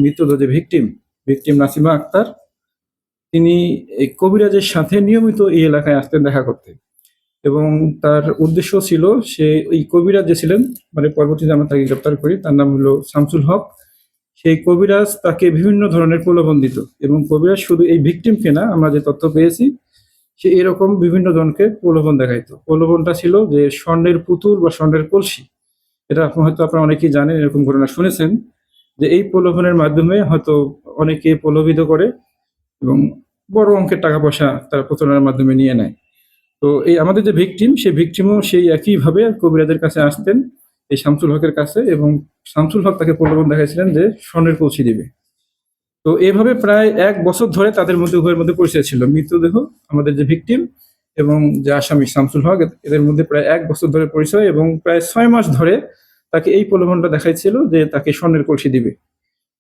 মৃতদেহ যে ভিকটিম নাসিমা আক্তার, তিনি এই কবিরাজের সাথে নিয়মিত এই এলাকায় আসতেন দেখা করতে। এবং তার উদ্দেশ্য ছিল সে ওই কবিরাজ যে ছিলেন, মানে পরবর্তীতে আমরা তাকে গ্রেপ্তার করি, তার নাম হলো শামসুল হক। সেই কবিরাজ তাকে বিভিন্ন ধরনের প্রলোভন দিত, এবং কবিরাজ শুধু এই ভিকটিমকে না, আমরা যে তথ্য পেয়েছি, সে এরকম বিভিন্ন জনকে প্রলোভন দেখাইতো। প্রলোভনটা ছিল যে স্বর্ণের পুতুল বা স্বর্ণের কলসি। এটা হয়তো আপনারা অনেকেই জানেন, এরকম ঘটনা শুনেছেন, যে এই প্রলোভনের মাধ্যমে হয়তো অনেকে প্রলোভিত করে এবং বড় অঙ্কের টাকা পয়সা তারা প্রতারণার মাধ্যমে নিয়ে নেয়। তো এই আমাদের যে ভিকটিম, সেই ভিকটিমও সেই একইভাবে কবিরাজের কাছে আসতেন, এই শামসুল হকের কাছে, এবং শামসুল হক তাকে প্রলোভন দেখাইছিলেন যে স্বর্ণের কলসি দিবে। তো এভাবে প্রায় 1 বছর ধরে তাদের মধ্যে উভয়ের মধ্যে পরিচয় ছিল। মৃতদেহ, আমাদের যে ভিকটিম এবং যে আসামি শামসুল হক, এদের মধ্যে প্রায় 1 বছর ধরে পরিচয়, এবং প্রায় 6 মাস ধরে তাকে এই প্রলোভনটা দেখাইছিল যে তাকে স্বর্ণের কলসি দিবে।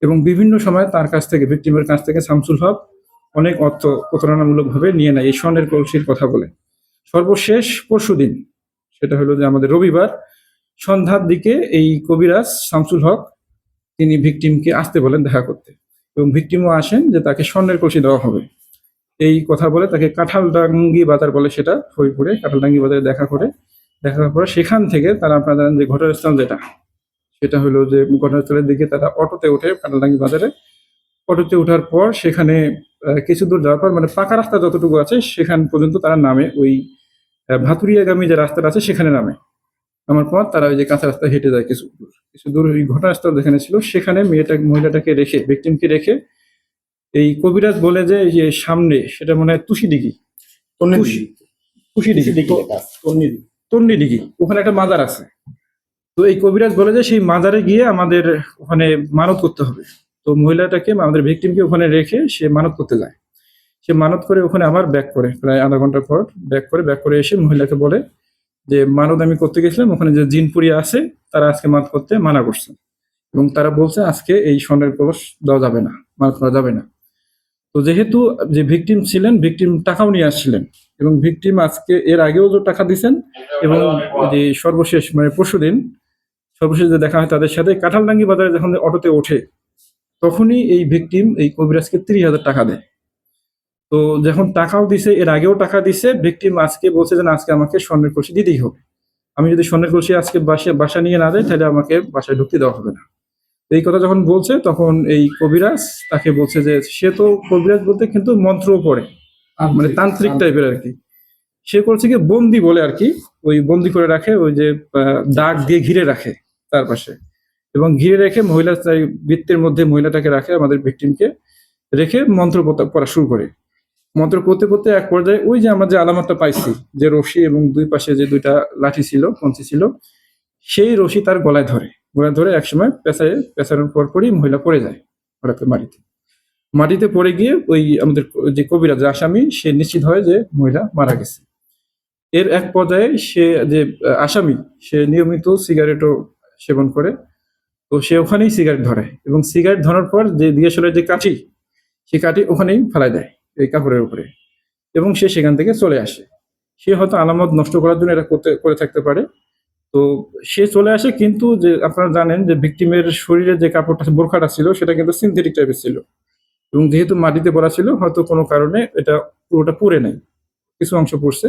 এবং বিভিন্ন সময় তার কাছ থেকে, ভিকটিমের কাছ থেকে শামসুল হক অনেক অর্থ প্রতারণামূলকভাবে নিয়ে নেয় এই স্বর্ণের কলসির কথা বলে। সর্বশেষ পরশুদিন, সেটা হলো যে আমাদের রবিবার সন্ধ্যার দিকে, এই কবিরাজ শামসুল হক তিনি ভিকটিমকে আসতে বলেন দেখা করতে, এবং ভিকটিমও আসেন যে তাকে স্বর্ণের কলসি দেওয়া হবে এই কথা বলে। তাকে কাঁঠালডাঙ্গি বাজার বলে, সেটা ফরিদপুরে কাঁঠালডাঙ্গি বাজারে দেখা করার পর সেখান থেকে তারা, আপনারা জানেন যে ঘটনাস্থল যেটা, সেটা হলো যে ঘটনাস্থলের দিকে তারা অটোতে ওঠে কাঁঠালডাঙ্গি বাজারে। অটোতে ওঠার পর সেখানে কিছু দূর যাওয়ার পর, মানে পাকা রাস্তা যতটুকু আছে সেখান পর্যন্ত তারা নামে, ওই ভাতুরিয়াগামী যে রাস্তাটা আছে সেখানে নামে। নামার পর তারা ওই যে কাঁচা রাস্তা হেঁটে যায় কিছু দূর ওই ঘটনাস্থল যেখানে ছিল, সেখানে মহিলাটাকে রেখে, ভিকটিমকে রেখে, এই কবিরাজ বলে যে এই যে সামনে, সেটা মনে হয় তুষি তন্নি দিঘি, ওখানে একটা মাজার আছে। তো এই কবিরাজ বলে যে সেই মাজারে গিয়ে আমাদের ওখানে মানত করতে হবে। তো মহিলাটাকে, আমাদের ভিকটিমকে ওখানে রেখে সে মানত করতে যায়। সে মানত করে ওখানে আবার ব্যাক করে, প্রায় আধা ঘন্টা পর ব্যাক করে এসে মহিলাকে বলে যে মানত আমি করতে গেছিলাম, ওখানে যে জিনপুরি আছে তারা আজকে মানত করতে মানা করছে, এবং তারা বলছে আজকে এই স্বর্ণের কলস দেওয়া যাবে না, মানত করা যাবে না। তো যেহেতু যে ভিকটিম ছিলেন, ভিকটিম টাকাও নিয়ে আসছিলেন, এবং ভিকটিম আজকে এর আগেও যে টাকা দিচ্ছেন, এবং যে সর্বশেষ মানে পরশুদিন সর্বশেষ যে দেখা হয় তাদের সাথে, কাঁঠালডাঙ্গি বাজারে যখন অটোতে ওঠে, তখনই এই ভিকটিম এই কবিরাজকে 30,000 টাকা দেয়। তো যখন টাকাও দিছে, এর আগেও টাকা দিছে, ভিকটিম আজকে বলছে যে আজকে আমাকে স্বর্ণের কলসি দিতেই হবে। আমি যদি স্বর্ণের কলসি আজকে বাসা নিয়ে না যাই, তাহলে আমাকে বাসায় ঢুকতে দেওয়া হবে না। এই কথা যখন বলছে, তখন এই কবিরাজ তাকে বলছে যে সে তো কবিরাজ বলতে কিন্তু মন্ত্রও পড়ে, মানে তান্ত্রিক টাইপের আর কি। সে করছে কি বন্দি বলে আর কি, ওই বন্দি করে রাখে, ওই যে দাগ দিয়ে ঘিরে রাখে তার পাশে, এবং ঘিরে রেখে মহিলা বৃত্তের মধ্যে মহিলাটাকে রাখে, আমাদের ভিকটিমকে রেখে মন্ত্র পড়া শুরু করে। মন্ত্র পড়তে পড়তে এক পর্যায়ে ওই যে আমরা যে আলামতটা পাইছি, যে রশি এবং দুই পাশে যে দুইটা লাঠি ছিল, কঞ্চি ছিল, সেই রশি তার গলায় ধরে একসময় পেঁচানোর পরপরই মহিলা পড়ে যায় হঠাৎ মাটিতে পড়ে গিয়ে ওই আমাদের যে কবিরাজ আসামি, সে নিশ্চিত হয় যে মহিলা মারা গেছে। এর এক পর্যায়ে সে যে আসামি, সে নিয়মিত সিগারেটও সেবন করে। তো সে ওখানেই সিগারেট ধরে, এবং সিগারেট ধরার পর যে ডিএসএলআর যে কাঠি, সেই কাঠি ওখানেই ফেলাই দেয় এই কাপড়ের উপরে, এবং সে সেখান থেকে চলে আসে। সে হয়তো আলামত নষ্ট করার জন্য এটা করে থাকতে পারে। তো সে চলে আসে, কিন্তু যে আপনারা জানেন যে ভিকটিমের শরীরে যে কাপড়টা, বোরখাটা ছিল, সেটা কিন্তু সিনথেটিক টাইপের ছিল, এবং যেহেতু মাটিতে পড়া ছিল, হয়তো কোনো কারণে এটা পুরোটা পুড়ে নাই, কিছু অংশ পড়ছে।